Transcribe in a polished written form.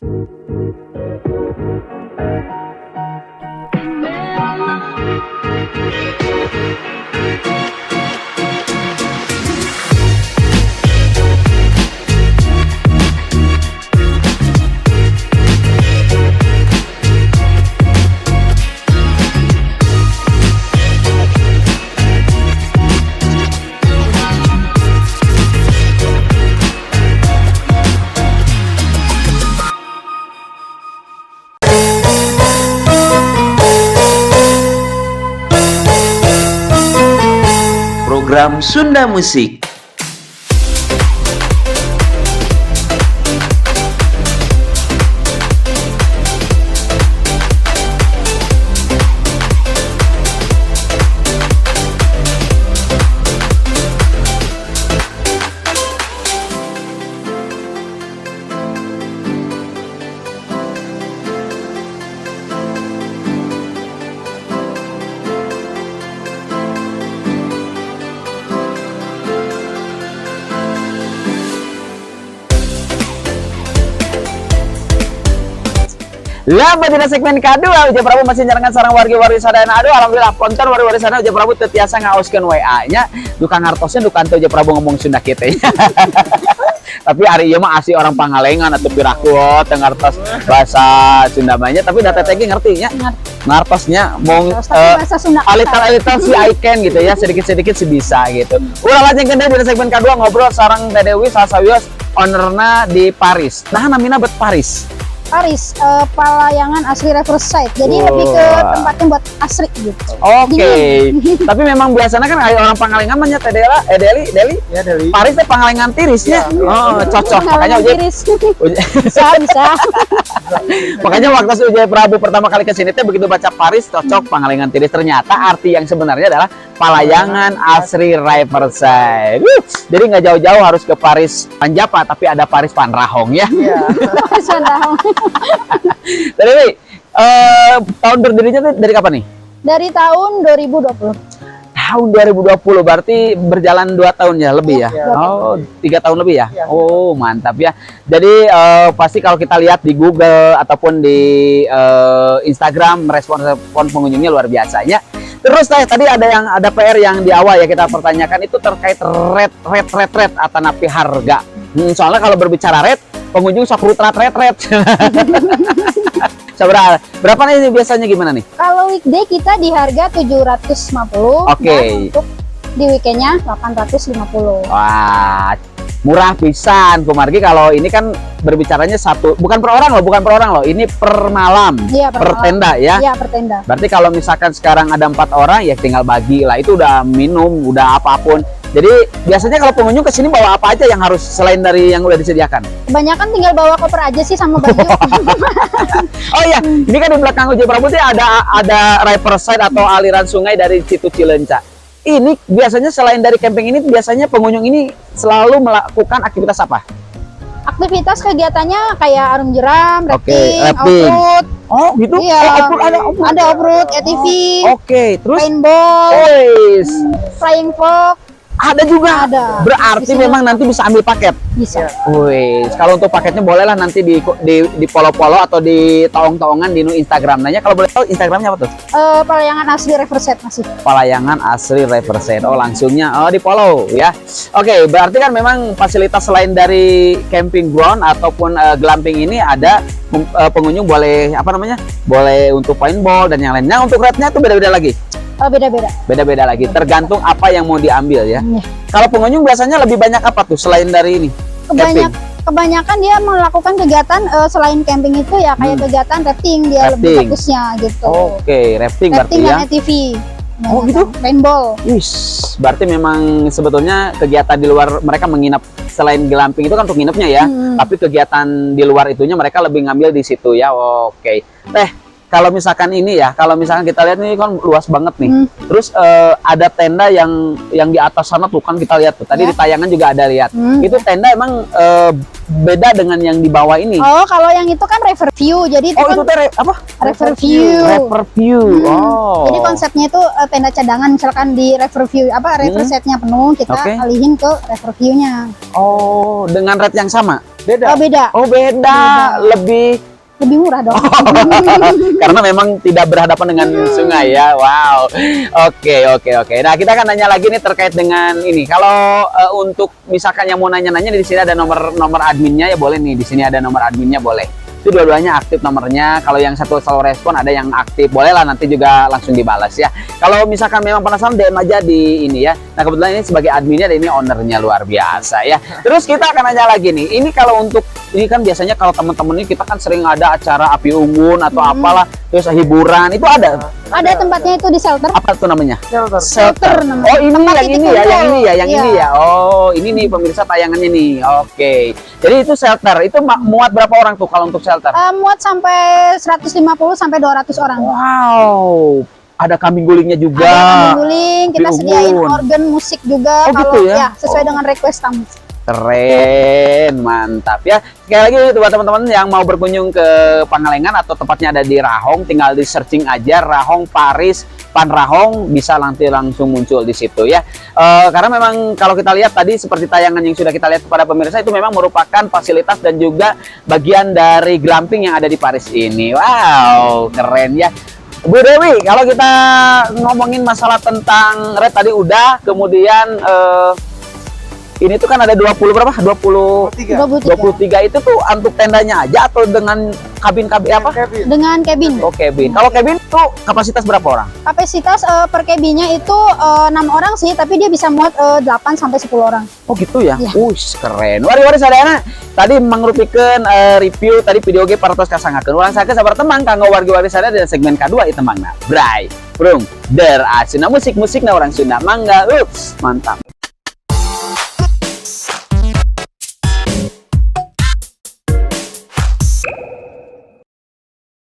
Program Sunda Musik. Lambat di segmen kedua, Uja Prabu masih nyarangan sarang wargi-wargi sadayana. Aduh, alhamdulillah ponton wargi-wargi sadayana Uja Prabu tetiasa ngaoskeun WA-nya. Dukan hartosnya dukan teu Uja Prabu ngomong Sunda kitu. Tapi hari ieu mah asli orang Pangalengan atau Pirakut ngartos bahasa Sunda banyak, tapi data TG ngerti nya. Ngartosnya mau alitan-alitan si Aiken gitu ya, sedikit-sedikit sih bisa gitu. Ulah lanjutkeun deui di segmen kedua ngobrol sareng Teh Dewi sasawios ownerna di Paris. Nah, namina bet Paris. Paris, Palayangan asli Riverside. Jadi lebih ke tempatnya buat asri gitu. Oke. Tapi memang biasanya kan orang Pangalengan mah nya Teh Deli. Ya, Deli. Paris teh Pangalengan tiris ya. Oh, cocok. Makanya tiris. Bisa. Makanya waktu Uja Prabu pertama kali ke sini teh begitu baca Paris cocok Pangalengan tiris. Ternyata arti yang sebenarnya adalah Palayangan asri Riverside. Jadi nggak jauh-jauh harus ke Paris Panjapa, tapi ada Paris Panrahong ya. Iya. Paris Panrahong. Tapi tahun berdirinya dari kapan nih? Dari tahun 2020. Tahun 2020 berarti berjalan 2 tahun ya lebih ya? Oh, 3 tahun lebih ya? Oh, mantap ya. Jadi pasti kalau kita lihat di Google ataupun di Instagram respon pengunjungnya luar biasanya. Terus tadi ada PR yang di awal ya kita pertanyakan itu terkait rate atau napi harga. Soalnya kalau berbicara rate pengunjung sok rutrat. Berapa nih biasanya gimana nih? Kalau weekday kita di harga 750. Oke. Untuk di weekendnya 850. Wah, murah pisan Kumargi. Kalau ini kan berbicaranya bukan per orang loh, ini per malam, iya, per tenda ya. Iya, per tenda. Berarti kalau misalkan sekarang ada 4 orang ya tinggal bagi lah, itu udah minum, udah apapun. Jadi biasanya kalau pengunjung kesini bawa apa aja yang harus selain dari yang udah disediakan? Kebanyakan tinggal bawa koper aja sih sama baju. Oh iya, ini kan di belakang Uja Prabu ada Riverside atau aliran sungai dari situ Cileunca. Ini biasanya selain dari camping ini, biasanya pengunjung ini selalu melakukan aktivitas apa? Aktivitas kegiatannya kayak arum jeram, rafting, rafting. off-road. Oh gitu? Iya. Ada off-road, ATV. Oke, terus? Paintball. Flying fox. Ada juga. Ada. Berarti memang nanti bisa ambil paket. Bisa. Wih, kalau untuk paketnya bolehlah nanti di polo-polo atau di taong-taongan di Instagram. Nanya kalau boleh tahu Instagramnya apa tuh? Palayangan asli Riverside masih. Palayangan asli Riverside. Oh, langsungnya di follow ya. Oke, berarti kan memang fasilitas selain dari camping ground ataupun glamping ini ada pengunjung boleh boleh untuk paintball dan yang lainnya. Untuk rate-nya tuh beda-beda lagi. Beda-beda lagi, tergantung apa yang mau diambil ya. Kalau pengunjung biasanya lebih banyak apa tuh selain dari ini? Kebanyakan dia melakukan kegiatan selain camping itu ya kayak kegiatan rafting dia lebih fokusnya gitu. Oke, rafting berarti ya. ATV. Oh gitu? Paintball. Berarti memang sebetulnya kegiatan di luar mereka menginap selain glamping itu kan untuk nginepnya ya. Tapi kegiatan di luar itunya mereka lebih ngambil di situ ya. Oke. Kalau misalkan ini ya, kalau misalkan kita lihat ini kan luas banget nih. Terus ada tenda yang di atas sana tuh kan kita lihat tuh. Tadi di tayangan juga ada lihat. Itu tenda emang beda dengan yang di bawah ini. Oh, kalau yang itu kan Riverview. Jadi itu itu apa? Riverview. Oh. Jadi konsepnya itu tenda cadangan, misalkan di Riverview Riverside-nya penuh, kita alihin ke Riverview-nya. Oh, dengan rate yang sama? Beda. Beda. Oh, beda. Lebih murah dong. Karena memang tidak berhadapan dengan sungai ya. Wow. Oke. Nah, kita akan nanya lagi nih terkait dengan ini. Kalau untuk misalkan yang mau nanya-nanya di sini ada nomor adminnya ya boleh nih. Di sini ada nomor adminnya boleh. Itu dua-duanya aktif nomornya. Kalau yang satu selalu respon, ada yang aktif. Boleh lah nanti juga langsung dibalas ya. Kalau misalkan memang penasaran DM aja di ini ya. Nah, kebetulan ini sebagai adminnya dan ini ownernya luar biasa ya. Terus kita akan nanya lagi nih. Ini kalau untuk ini kan biasanya kalau teman-teman ini kita kan sering ada acara api unggun atau apalah, terus hiburan itu ada. Ada tempatnya itu di shelter. Apa tuh namanya? Shelter namanya. Oh, ini Tempat yang titik ini ya, kumpul. yang ini ya, yang Iya. ini ya. Oh, ini nih pemirsa tayangannya nih. Oke. Jadi itu shelter. Itu muat berapa orang tuh kalau untuk shelter? Muat sampai 150 sampai 200 orang. Wow. Ada kambing gulingnya juga. Ada kambing guling, kita Api sediain unggun. organ musik juga Oh, kalau gitu ya? sesuai Oh. dengan request tamu. Keren, mantap ya. Sekali lagi itu buat teman-teman yang mau berkunjung ke Pangalengan atau tepatnya ada di Rahong, tinggal di searching aja Rahong Paris Pan Rahong, bisa nanti langsung muncul di situ ya. Karena memang kalau kita lihat tadi seperti tayangan yang sudah kita lihat kepada pemirsa itu memang merupakan fasilitas dan juga bagian dari glamping yang ada di Paris ini. Wow, keren ya. Bu Dewi, kalau kita ngomongin masalah tentang red tadi udah, kemudian ini tuh kan ada 20 berapa? 23 itu tuh untuk tendanya aja atau dengan kabin-kabin apa? Dengan cabin. Oh, cabin. Kalau cabin tuh kapasitas berapa orang? Kapasitas per cabinnya itu 6 orang sih, tapi dia bisa muat 8 sampai 10 orang. Oh gitu ya? Iya. Keren. Wari-wari sadayana tadi mengrupikeun review tadi video ge partos kasangakeun. Urang sakeun sabar temang kanggo wargi-wargi sadaya di segmen kedua ieu temangna. Bray, Brung, Der Asuna musik-musikna orang Sunda. Mangga, mantap.